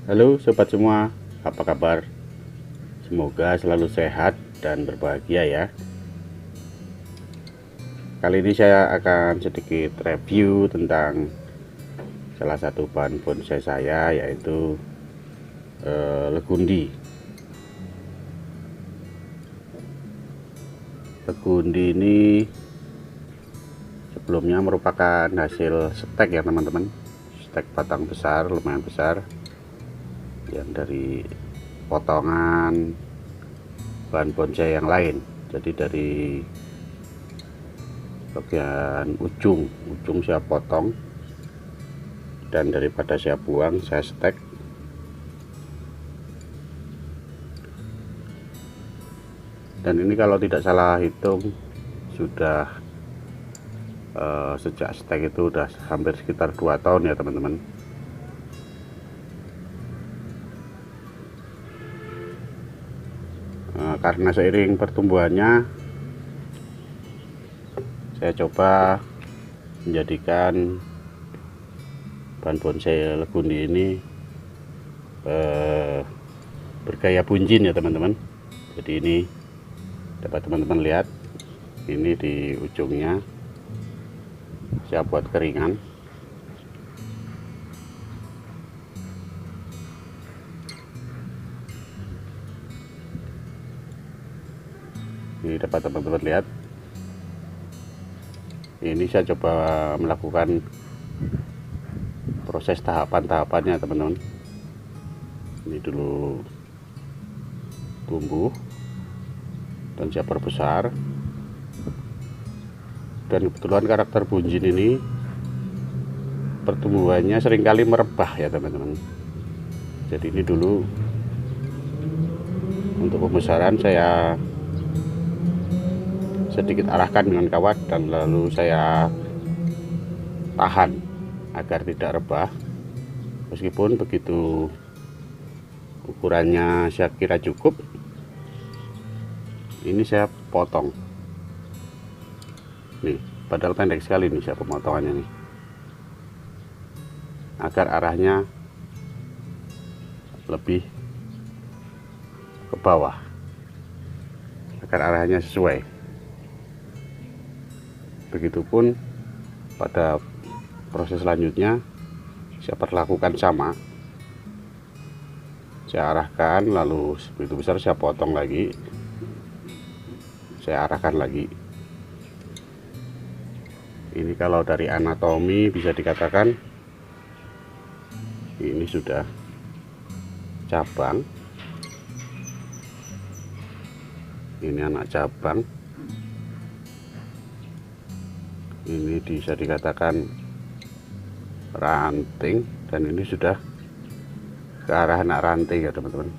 Halo sobat semua, apa kabar? Semoga selalu sehat dan berbahagia ya. Kali ini saya akan sedikit review tentang salah satu bahan bonsai saya, yaitu legundi. Legundi ini sebelumnya merupakan hasil stek ya teman-teman. Stek batang besar, lumayan besar, yang dari potongan bahan bonsai yang lain. Jadi dari bagian ujung saya potong, dan daripada saya buang saya stek. Dan ini kalau tidak salah hitung sudah sejak stek itu udah hampir sekitar 2 tahun ya teman-teman. Karena seiring pertumbuhannya saya coba menjadikan bahan bonsai legundi ini bergaya bunjin ya teman-teman. Jadi ini dapat teman-teman lihat, ini di ujungnya saya buat keringan. Ini dapat teman-teman lihat. Ini saya coba melakukan proses tahapan-tahapannya teman-teman. Ini dulu tumbuh dan saya perbesar, dan kebetulan karakter bunjin ini pertumbuhannya seringkali merebah ya teman-teman. Jadi ini dulu untuk pembesaran saya sedikit arahkan dengan kawat, dan lalu saya tahan agar tidak rebah. Meskipun begitu ukurannya saya kira cukup, ini saya potong nih, padahal pendek sekali nih saya pemotongannya nih, agar arahnya lebih ke bawah, agar arahnya sesuai. Begitupun pada proses selanjutnya saya perlakukan sama, saya arahkan, lalu begitu besar saya potong lagi, saya arahkan lagi. Ini kalau dari anatomi bisa dikatakan ini sudah cabang, ini anak cabang, ini bisa dikatakan ranting, dan ini sudah ke arah anak ranting ya teman-teman.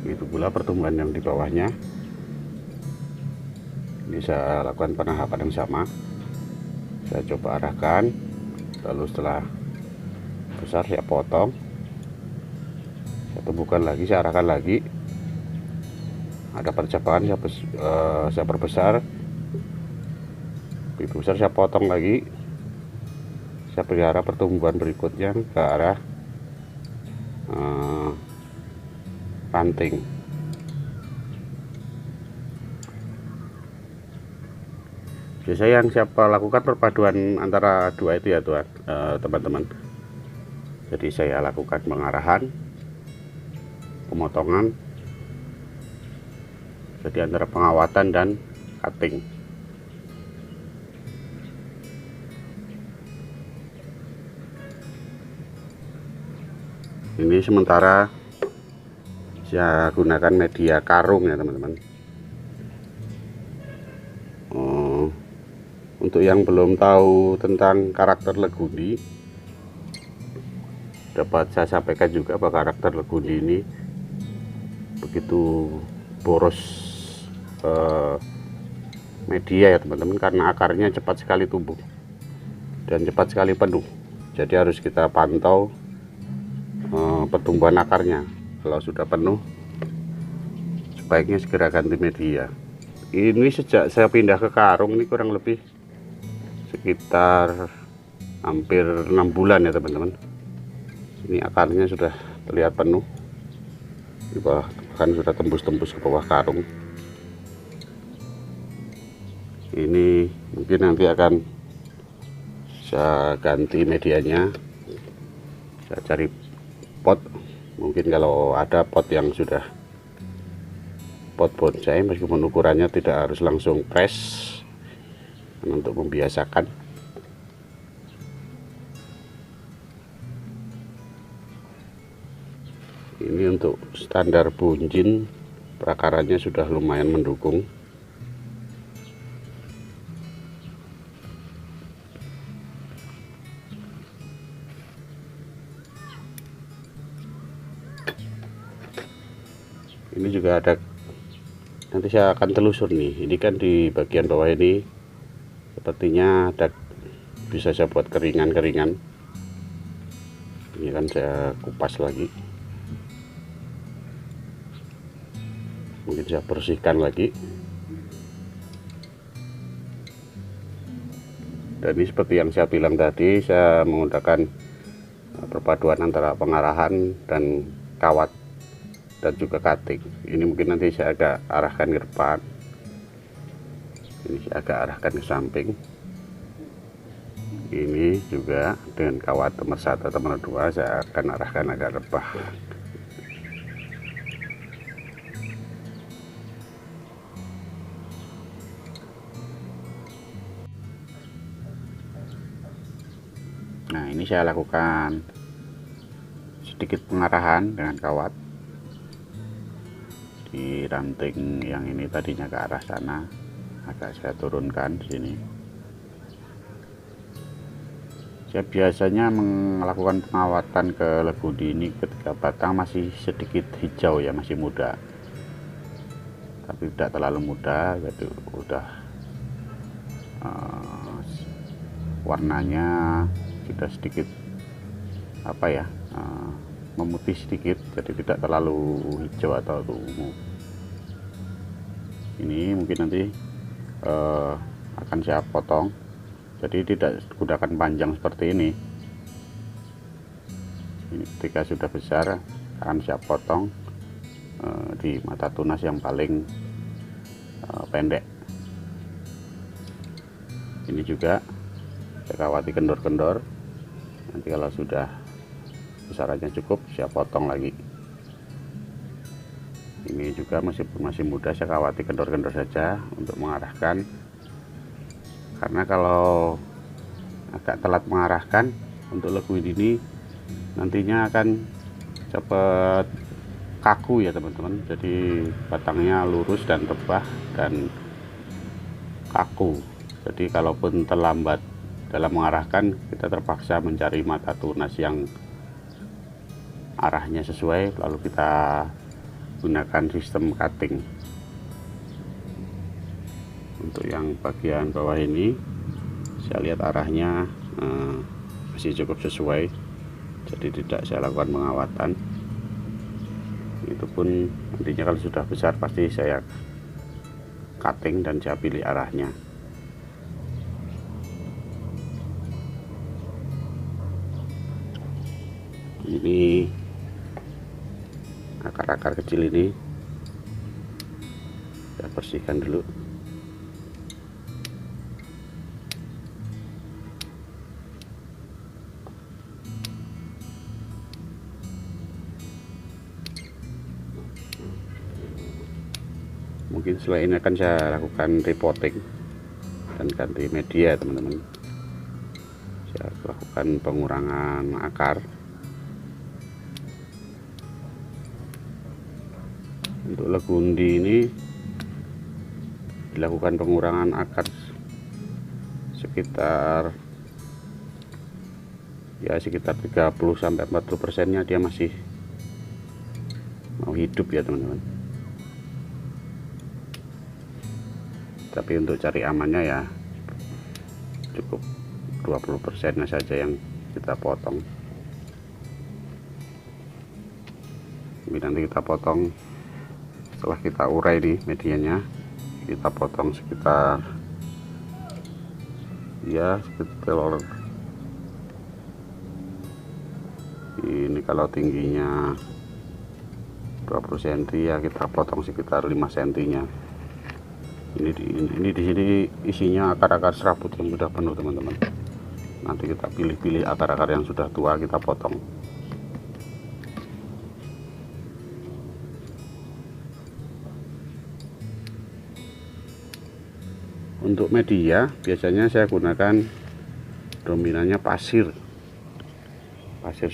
Itu pula pertumbuhan yang di bawahnya. Ini saya lakukan penahapan yang sama, saya coba arahkan, lalu setelah besar saya potong, saya tumbuhkan lagi, saya arahkan lagi. Ada percabangan saya perbesar, begitu besar saya potong lagi, saya pelihara pertumbuhan berikutnya ke arah ranting. Biasanya yang saya lakukan perpaduan antara dua itu ya teman-teman. Jadi saya lakukan pengarahan, pemotongan, jadi antara pengawatan dan cutting. Ini sementara saya gunakan media karung ya teman-teman. Untuk yang belum tahu tentang karakter legundi, dapat saya sampaikan juga bahwa karakter legundi ini begitu boros media ya teman-teman, karena akarnya cepat sekali tumbuh dan cepat sekali penuh. Jadi harus kita pantau pertumbuhan akarnya. Kalau sudah penuh, sebaiknya segera ganti media. Ini sejak saya pindah ke karung ini kurang lebih sekitar hampir 6 bulan ya teman-teman. Ini akarnya sudah terlihat penuh, bahkan sudah tembus-tembus ke bawah karung. Ini mungkin nanti akan saya ganti medianya, saya cari pot. Mungkin kalau ada pot yang sudah pot bonsai, meskipun ukurannya tidak harus langsung press, untuk membiasakan. Ini untuk standar bunjin, perakarannya sudah lumayan mendukung. Ini juga ada, nanti saya akan telusur nih. Ini kan di bagian bawah ini sepertinya ada, bisa saya buat keringan-keringan. Ini kan saya kupas lagi, mungkin saya bersihkan lagi. Dan ini seperti yang saya bilang tadi, saya menggunakan perpaduan antara pengarahan dan kawat dan juga cutting. Ini mungkin nanti saya agak arahkan ke depan, ini saya agak arahkan ke samping. Ini juga dengan kawat nomor 1 atau nomor 2 saya akan arahkan agak rebah. Nah, ini saya lakukan sedikit pengarahan dengan kawat di ranting yang ini, tadinya ke arah sana, agak saya turunkan di sini. Saya biasanya melakukan pengawatan ke legudi ini ketika batang masih sedikit hijau ya, masih muda, tapi tidak terlalu muda, jadi udah warnanya sudah sedikit apa ya, memutih sedikit, jadi tidak terlalu hijau atau ungu. Ini mungkin nanti akan saya potong, jadi tidak gunakan panjang seperti ini. Ini ketika sudah besar akan saya potong di mata tunas yang paling pendek. Ini juga saya kawati kendor-kendor, nanti kalau sudah besarannya cukup saya potong lagi. Ini juga masih muda, saya kawati kendor-kendor saja untuk mengarahkan, karena kalau agak telat mengarahkan untuk legudi ini nantinya akan cepat kaku ya teman-teman. Jadi batangnya lurus dan rebah dan kaku. Jadi kalaupun terlambat dalam mengarahkan, kita terpaksa mencari mata tunas yang arahnya sesuai, lalu kita gunakan sistem cutting. Untuk yang bagian bawah ini saya lihat arahnya masih cukup sesuai, jadi tidak saya lakukan pengawatan. Itu pun nantinya kalau sudah besar pasti saya cutting dan saya pilih arahnya. Ini akar-akar kecil ini saya bersihkan dulu. Mungkin setelah ini akan saya lakukan repotting dan ganti media teman-teman. Saya lakukan pengurangan akar. Untuk legundi ini dilakukan pengurangan akar sekitar 30-40%-nya dia masih mau hidup ya teman-teman. Tapi untuk cari amannya ya cukup 20%-nya saja yang kita potong. Nanti kita potong setelah kita urai nih medianya, kita potong sekitar ya telur ini. Kalau tingginya 20 cm ya kita potong sekitar 5 cm nya. Ini di sini isinya akar-akar serabut yang sudah penuh teman-teman. Nanti kita pilih-pilih akar-akar yang sudah tua, kita potong. Untuk media biasanya saya gunakan dominannya pasir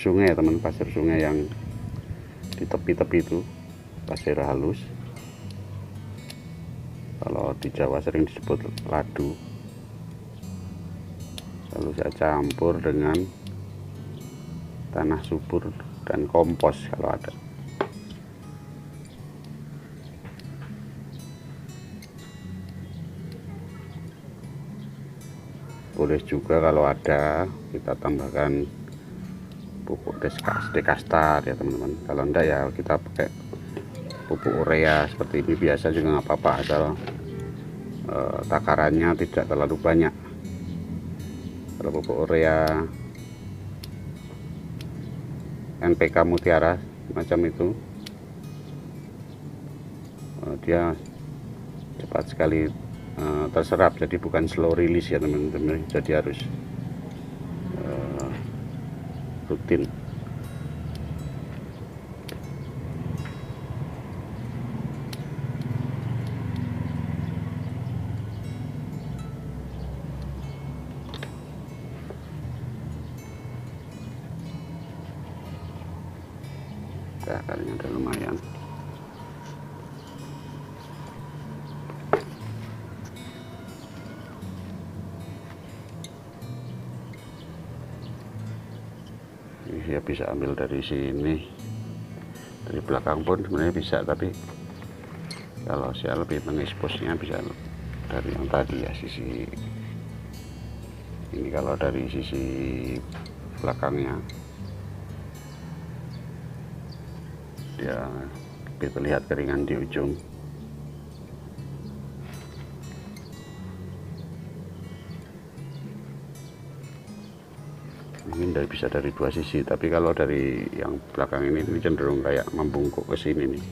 sungai teman, pasir sungai yang di tepi-tepi itu, pasir halus. Kalau di Jawa sering disebut ladu. Lalu saya campur dengan tanah subur dan kompos kalau ada. Boleh juga kalau ada kita tambahkan pupuk dekastar ya teman-teman. Kalau enggak ya kita pakai pupuk urea seperti ini biasa juga nggak apa-apa, asal takarannya tidak terlalu banyak. Kalau pupuk urea NPK Mutiara macam itu, dia cepat sekali terserap, jadi bukan slow release ya teman-teman, jadi harus rutin. Akarnya udah lumayan. Ini ya bisa ambil dari sini, dari belakang pun sebenarnya bisa, tapi kalau saya lebih mengeksposnya bisa dari yang tadi ya, sisi ini. Kalau dari sisi belakangnya dia lebih terlihat keringan di ujung. Mungkin bisa dari dua sisi, tapi kalau dari yang belakang ini cenderung kayak membungkuk ke sini nih.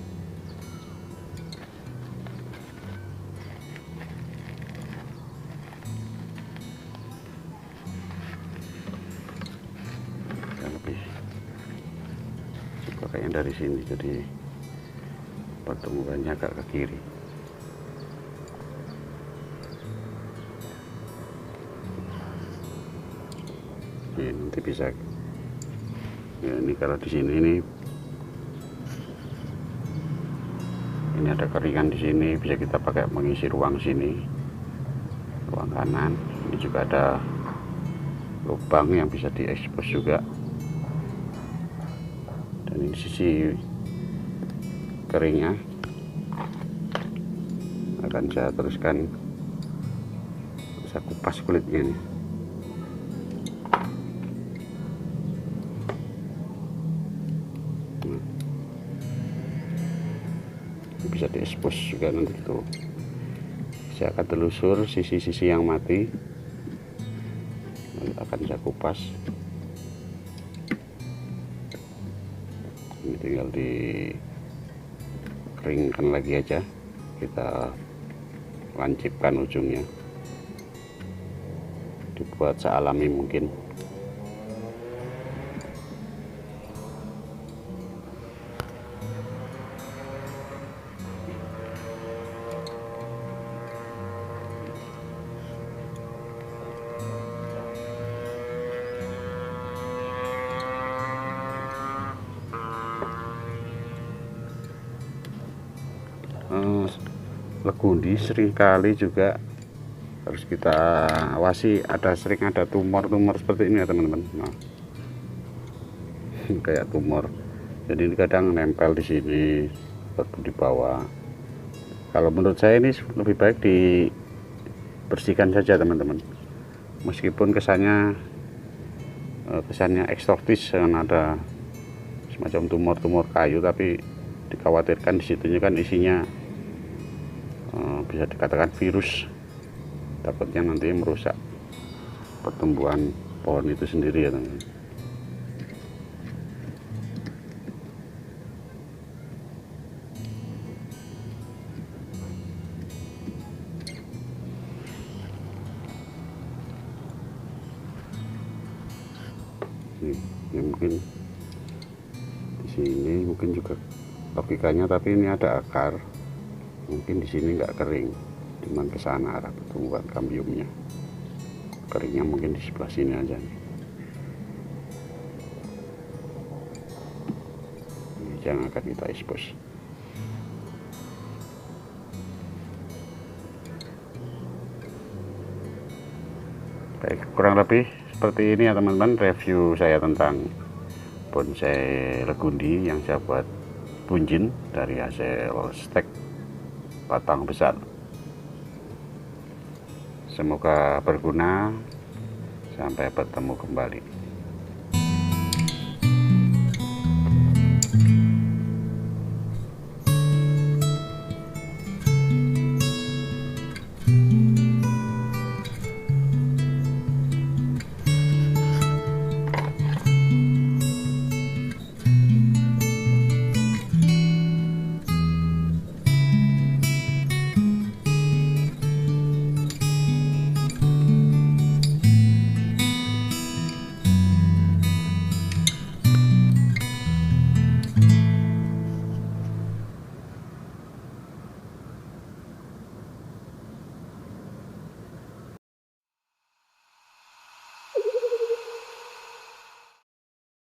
Dan lebih suka kayaknya dari sini, jadi pertemuannya agak ke kiri. Ini nanti bisa ya, ini kalau di sini ini ada keringan di sini, bisa kita pakai mengisi ruang sini, ruang kanan. Ini juga ada lubang yang bisa diekspos juga, dan ini sisi keringnya akan saya teruskan, saya kupas kulitnya nih. Bisa diekspos juga nanti itu. Saya akan telusur sisi-sisi yang mati, lalu akan saya kupas. Ini tinggal dikeringkan lagi aja, kita lancipkan ujungnya, dibuat sealami mungkin. Legundi seringkali juga harus kita awasi, sering ada tumor-tumor seperti ini ya teman-teman. Nah, kayak tumor, jadi ini kadang nempel di sini atau di bawah. Kalau menurut saya ini lebih baik dibersihkan saja teman-teman, meskipun kesannya eksotis dengan ada semacam tumor-tumor kayu, tapi dikhawatirkan di situnya kan isinya bisa dikatakan virus, takutnya nanti merusak pertumbuhan pohon itu sendiri ya teman-teman. Ini mungkin di sini mungkin juga logikanya, tapi ini ada akar, mungkin di sini nggak kering, cuman ke sana arah pertumbuhan kambiumnya. Keringnya mungkin di sebelah sini aja nih. Ini yang akan kita expose. Baik, kurang lebih seperti ini ya teman-teman review saya tentang bonsai legundi yang saya buat bunjin dari hasil stek batang besar. Semoga berguna. Sampai bertemu kembali.